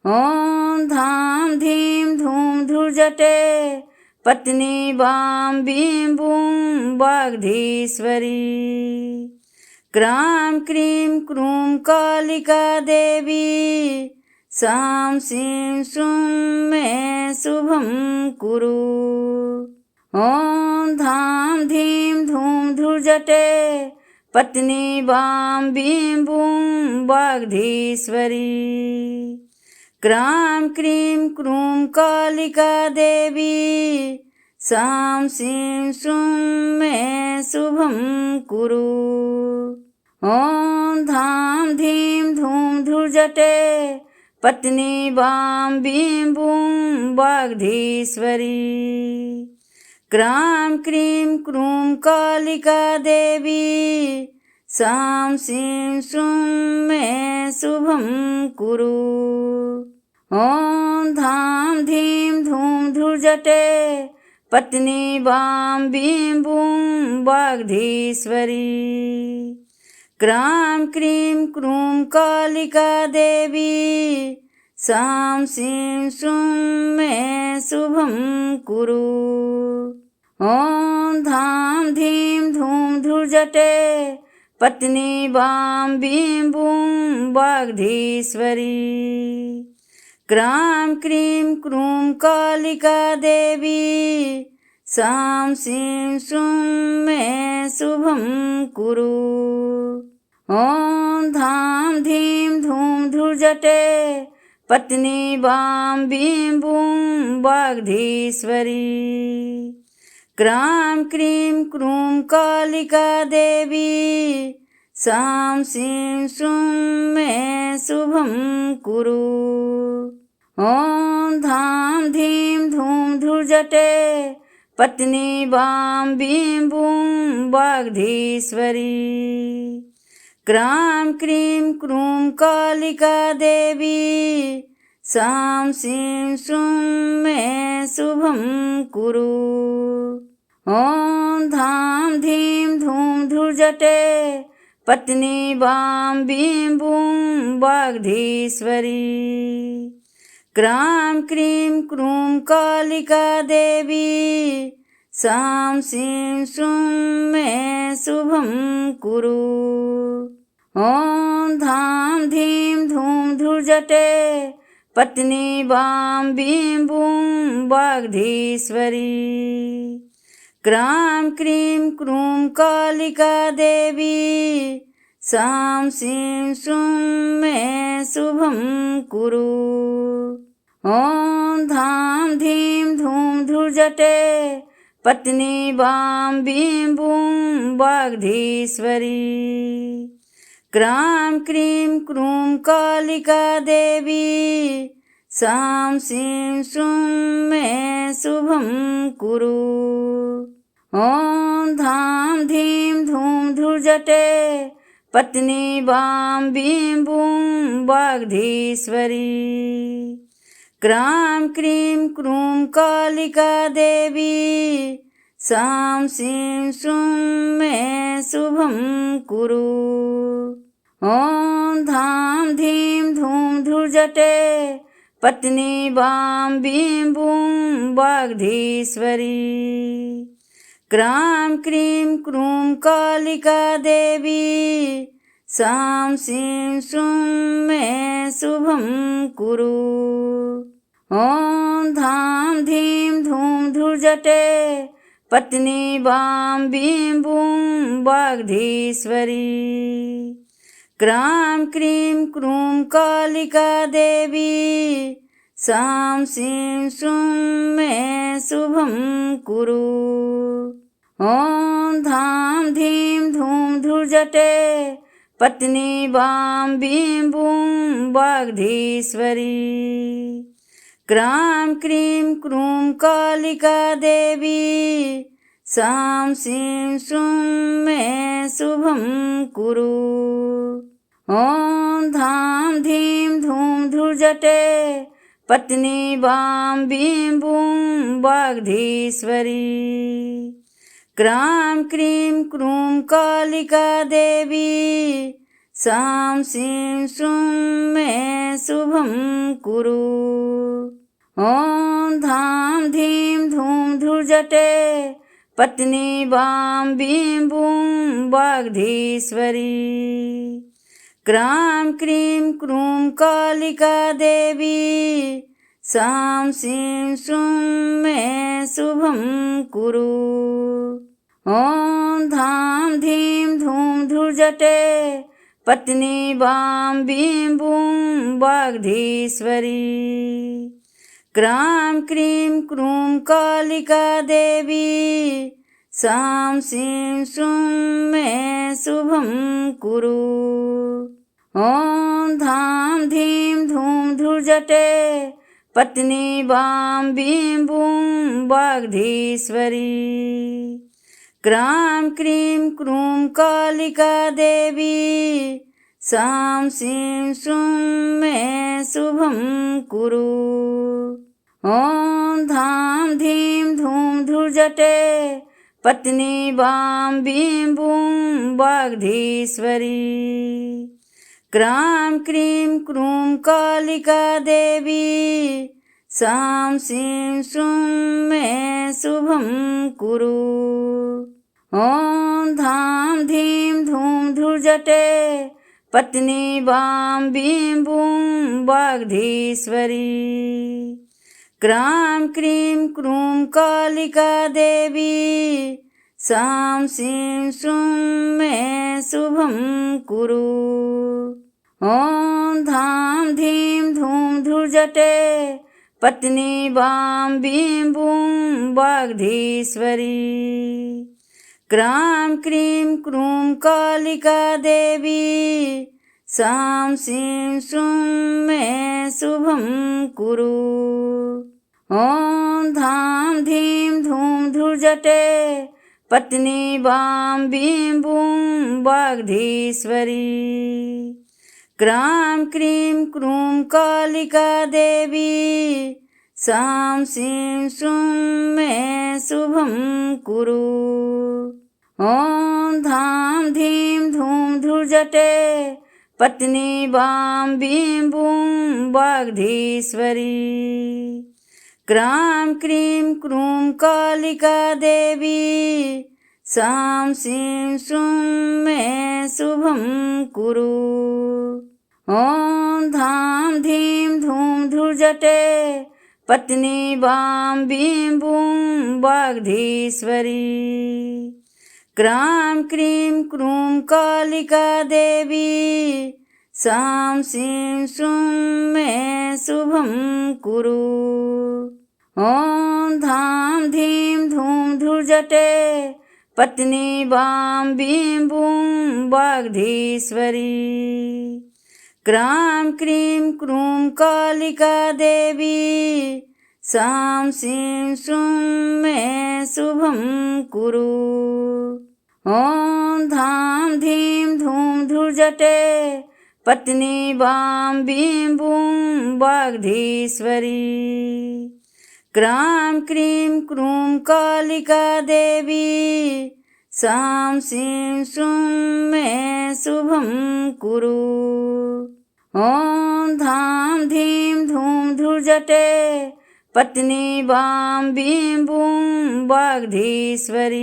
ॐ धां धीं धूं धूर्जटे पत्नी बां बीं बूं वाग्धीश्वरी। क्रां क्रीं क्रूं कालिका देवी सां सीं सूं मे शुभं कुरु। ॐ धां धीं धूं धूर्जटे पत्नी बां बीं बूं वाग्धीश्वरी। क्रां क्रीं क्रूं कालिका देवी सां सीं सूं मे शुभं कुरु। ॐ धां धीं धूं धूर्जटे पत्नी बां बीं बूं वाग्धीश्वरी। क्रां क्रीं क्रूं कालिका देवी सां सीं सूं मे शुभं कुरु। ॐ धां धीं धूं धूर्जटे पत्नी बां बीं बूं वाग्धीश्वरी। क्रां क्रीं क्रूं कालिका देवी सां सीं सूं मे शुभं कुरु। ॐ धां धीं धूं धूर्जटे पत्नी बां बीं बूं वाग्धीश्वरी। क्रां क्रीं क्रूं कालिका देवी सां सीं सूं मे शुभं कुरु। ॐ धां धीं धूं धूर्जटे पत्नी बां बीं बूं वाग्धीश्वरी। क्रां क्रीं क्रूं कालिका देवी सां सीं सूं मे शुभं कुरु। ॐ धां धीं धूं धूर्जटे पत्नी बां बीं बूं वाग्धीश्वरी। क्रां क्रीं क्रूं कालिका देवी सां सीं सूं मे शुभं कुरु। ॐ धां धीं धूं धूर्जटे पत्नी बां बीं बूं वाग्धीश्वरी। क्रां क्रीं क्रूं कालिका देवी सां सीं सूं मे शुभं कुरु। ॐ धां धीं धूं धूर्जटे पत्नी बां बीं बूं वाग्धीश्वरी। क्रां क्रीं क्रूं कालिका देवी सां सीं सूं मे शुभं कुरु। ॐ धां धीं धूं धूर्जटे पत्नी बां बीं बूं वाग्धीश्वरी। क्रां क्रीं क्रूं कालिका देवी सां सीं सूं मे शुभं कुरु। ॐ धां धीं धूं धूर्जटे पत्नी बां बीं बूं वाग्धीश्वरी। क्रां क्रीं क्रूं कालिका देवी सां सीं सूं मे शुभं कुरु। ॐ धां धीं धूं धूर्जटे पत्नी बां बीं बूं वाग्धीश्वरी। क्रां क्रीं क्रूं कालिका देवी सां सीं सूं मे शुभं कुरु। ॐ धां धीं धूं धूर्जटे पत्नी बां बीं बूं वाग्धीश्वरी। क्रां क्रीं क्रूं कालिका देवी सां सीं सूं मे शुभं कुरु। ॐ धां धीं धूं धूर्जटे पत्नी बां बीं बूं वाग्धीश्वरी। क्रां क्रीं क्रूं कालिका देवी सां सीं सूं मे शुभं कुरु। ॐ धां धीं धूं धूर्जटे पत्नी बां बीं बूं वाग्धीश्वरी। क्रां क्रीं क्रूं कालिका देवी सां सीं श्रूं मे शुभं कुरु। ॐ धां धीं धूं धुर्जटे पत्नी वां बीं बूं वाग्धीश्वरी। क्रां क्रीं क्रूं कालिका देवी सां सीं श्रूं मे शुभं कुरु। ॐ धां धीं धूं धुर्जटे पत्नी वां बीं बूं वाग्धीश्वरी। क्रां क्रीं क्रूं कालिका देवी सां सीं श्रूं मे शुभं कुरु। ॐ धां धीं धूं धुर्जटे पत्नी वां बीं बूं वाग्धीश्वरी। क्रां क्रीं क्रूं कालिका देवी सां सीं श्रूं मे शुभं कुरु। ॐ धां धीं धूं धुर्जटे पत्नी वां बीं बूं वाग्धीश्वरी। क्रां क्रीं क्रूं कालिका देवी सां सीं श्रूं मे शुभं कुरु। ॐ धां धीं धूं धुर्जटे पत्नी वां बीं बूं वाग्धीश्वरी। क्रां क्रीं क्रूं कालिका देवी सां सीं श्रूं मे शुभं कुरु। ॐ धां धीं धूं धुर्जटे पत्नी वां बीं बूं वाग्धीश्वरी। क्रां क्रीं क्रूं कालिका देवी सां सीं श्रूं मे शुभं कुरु। ॐ धां धीं धूं धुर्जटे पत्नी वां बीं बूं वाग्धीश्वरी। क्रां क्रीं क्रूं कालिका देवी सां सीं श्रूं मे शुभं कुरु। ॐ धां धीं धूं धुर्जटे पत्नी वां बीं बूं वाग्धीश्वरी। क्रां क्रीं क्रूं कालिका देवी सां सीं श्रूं मे शुभं कुरु। ॐ धां धीं धूं धुर्जटे पत्नी वां बीं बूं वाग्धीश्वरी। क्रां क्रीं क्रूं कालिका देवी सां सीं श्रूं मे शुभं कुरु। ॐ धां धीं धूं धुर्जटे पत्नी वां बीं बूं वाग्धीश्वरी। क्रां क्रीं क्रूं कालिका देवी सां सीं श्रूं मे शुभं कुरु। ॐ धां धीं धूं धुर्जटे पत्नी वां बीं बूं वाग्धीश्वरी। क्रां क्रीं क्रूं कालिका देवी सां सीं श्रूं मे शुभं कुरु। ॐ धां धीं धूं धुर्जटे पत्नी वां बीं बूं वाग्धीश्वरी।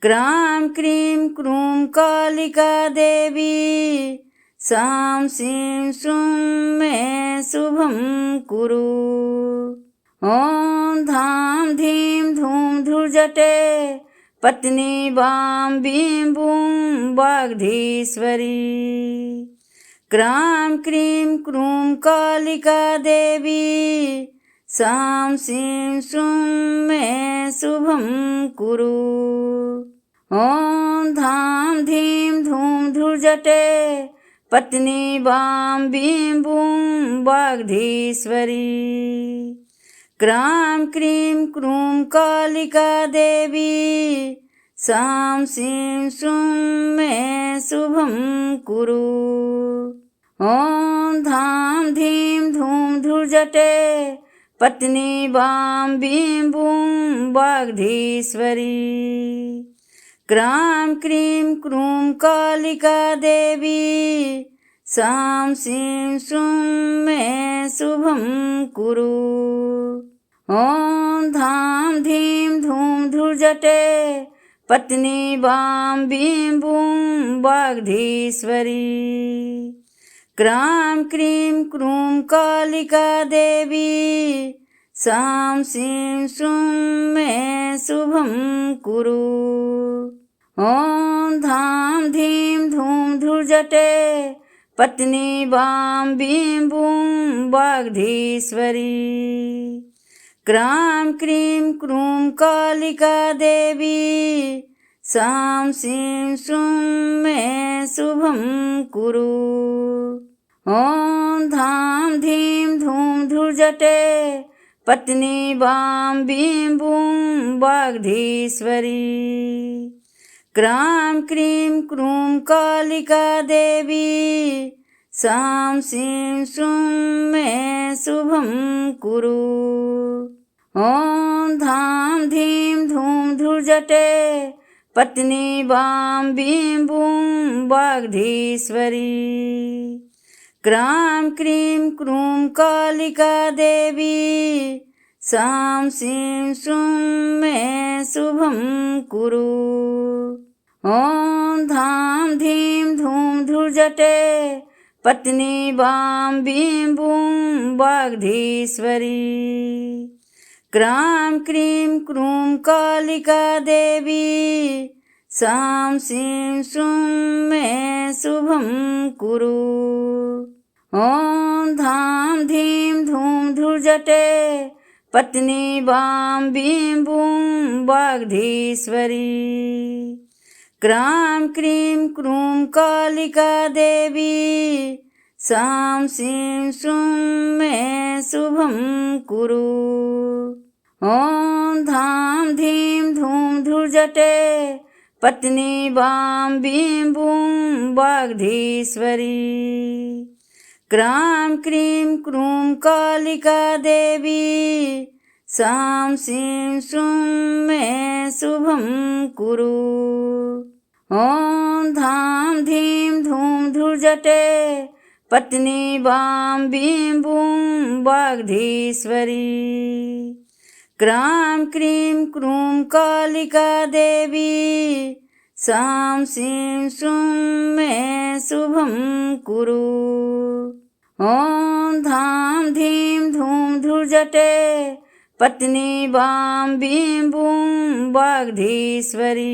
क्रां क्रीं क्रूं कालिका देवी सां सीं श्रूं मे शुभं कुरु। ॐ धां धीं धूं धुर्जटे पत्नी वां बीं बूं वाग्धीश्वरी। क्रां क्रीं क्रूं कालिका देवी सां सीं श्रूं मे शुभं कुरु। ॐ धां धीं धूं धुर्जटे पत्नी वां बीं बूं वाग्धीश्वरी। क्रां क्रीं क्रूं कालिका देवी सां सीं श्रूं मे शुभं कुरु। ॐ धां धीं धूं धुर्जटे पत्नी वां बीं बूं वाग्धीश्वरी। क्रां क्रीं क्रूं कालिका देवी सां सीं सूं मे शुभं कुरु। ॐ धां धीं धूं धुर्जटे पत्नी बां बीं बूं वाग्धीश्वरी। क्रां क्रीं क्रूं कालिका देवी सां सीं सूं मे शुभं कुरु। ॐ धां धीं धूं धुर्जटे पत्नी बां बीं बूं वाग्धीश्वरी। क्रां क्रीं क्रूं कालिका देवी सां सीं सूं मे शुभं कुरु। ॐ धां धीं धूं धुर्जटे पत्नी बां बीं बूं वाग्धीश्वरी। क्रां क्रीं क्रूं कालिका देवी सां सीं सूं मे शुभं कुरु। ॐ धां धीं धूं धुर्जटे पत्नी बां बीं बूं वाग्धीश्वरी। क्रां क्रीं क्रूं कालिका देवी सां सीं सूं मे शुभं कुरु। ॐ धां धीं धूं धुर्जटे पत्नी बां बीं बूं वाग्धीश्वरी। क्रां क्रीं क्रूं कालिका देवी सां सीं सूं मे शुभं कुरु। ॐ धां धीं धूं धुर्जटे पत्नी बां बीं बूं वाग्धीश्वरी। क्रां क्रीं क्रूं कालिका देवी सां सीं सूं मे शुभं कुरु। ॐ धां धीं धूं धुर्जटे पत्नी बां बीं बूं वाग्धीश्वरी। क्रां क्रीं क्रूं कालिका देवी सां सीं सूं मे शुभं कुरु। ॐ धां धीं धूं धुर्जटे पत्नी बां बीं बूं वाग्धीश्वरी। क्रां क्रीं क्रूं कालिका देवी सां सीं सूं मे शुभं कुरु। ॐ धां धीं धूं धुर्जटे पत्नी बां बीं बूं वाग्धीश्वरी।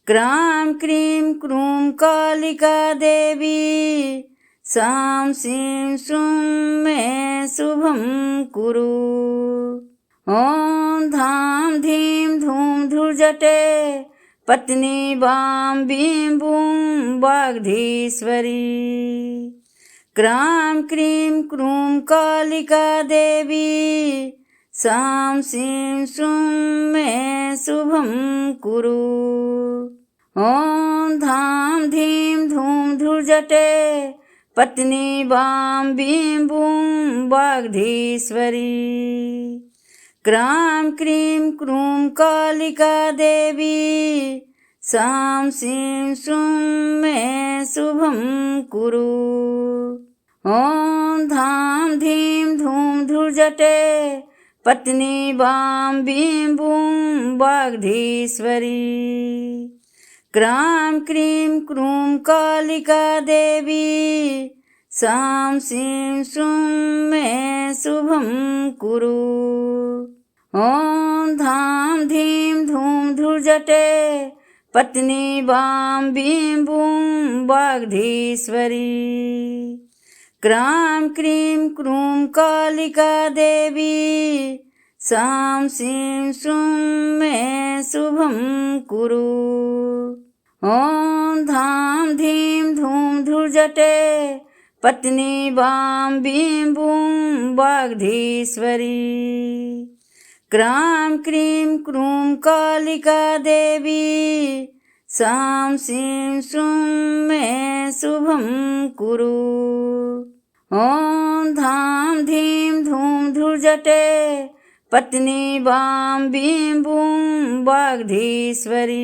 क्रां क्रीं क्रूं कालिका देवी सां सीं सूं मे शुभं कुरु। ॐ धां धीं धूं धुर्जटे पत्नी बां बीं बूं वाग्धीश्वरी। क्रां क्रीं क्रूं कालिका देवी सां सीं सूं मे शुभं कुरु। ॐ धां धीं धूं धुर्जटे पत्नी बां बीं बूं वाग्धीश्वरी। क्रां क्रीं क्रूं कालिका देवी सां सीं सूं मे शुभं कुरु। ॐ धां धीं धूं धुर्जटे पत्नी बां बीं बूं वाग्धीश्वरी। क्रां क्रीं क्रूं कालिका देवी सां सीं सूं मे शुभं कुरु। ॐ धां धीं धूं धुर्जटे पत्नी बां बीं बूं वाग्धीश्वरी। क्रां क्रीं क्रूं कालिका देवी सां सीं सूं मे शुभं कुरु। ॐ धां धीं धूं धुर्जटे पत्नी बां बीं बूं वाग्धीश्वरी। क्रां क्रीं क्रूं कालिका देवी सां सीं सूं मे शुभं कुरु। ॐ धां धीं धूं धुर्जटे पत्नी वां बीं बूं वाग्धीश्वरी।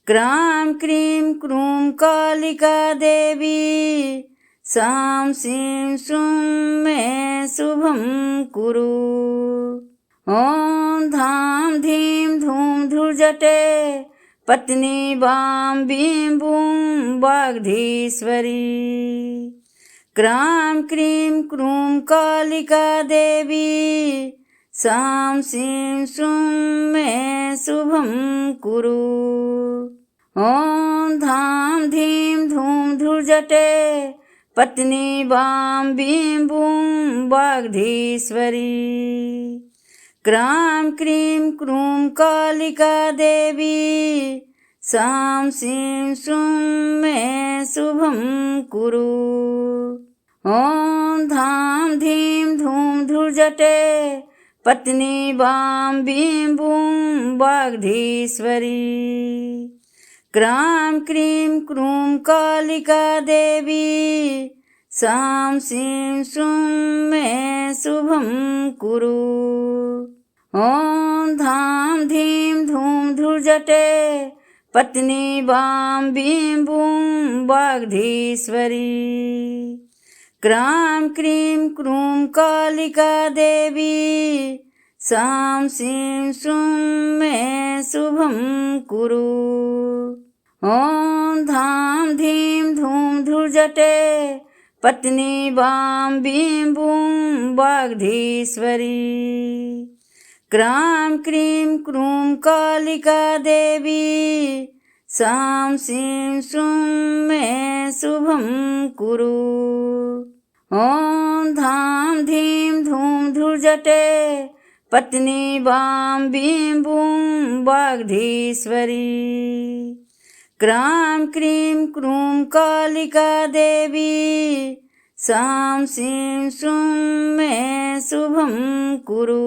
क्रां क्रीं क्रूं कालिका देवी सां सीं सूं मे शुभं कुरु। ॐ धां धीं धूं धुर्जटे पत्नी वां बीं बूं वाग्धीश्वरी। क्रां क्रीं क्रूं कालिका देवी सां सीं सूं मे शुभं कुरु। ॐ धां धीं धूं धुर्जटे पत्नी वां बीं बूं वाग्धीश्वरी। क्रां क्रीं क्रूं कालिका देवी सां सीं सूं मे शुभं कुरु। ॐ धां धीं धूं धुर्जटे पत्नी वां बीं बूं वाग्धीश्वरी। क्रां क्रीं क्रूं कालिका देवी सां सीं सूं मे शुभं कुरु। ॐ धां धीं धूं धुर्जटे पत्नी वां बीं बूं वाग्धीश्वरी। क्रां क्रीं क्रूं कालिका देवी सां सीं सूं मे शुभं कुरु। ॐ धां धीं धूं धुर्जटे पत्नी वां बीं बूं वाग्धीश्वरी। क्रां क्रीं क्रूं कालिका देवी सां सीं सूं मे शुभं कुरु। ॐ धां धीं धूं धुर्जटे पत्नी वां बीं बूं वाग्धीश्वरी। क्रां क्रीं क्रूं कालिका देवी सां सीं सूं मे शुभं कुरु।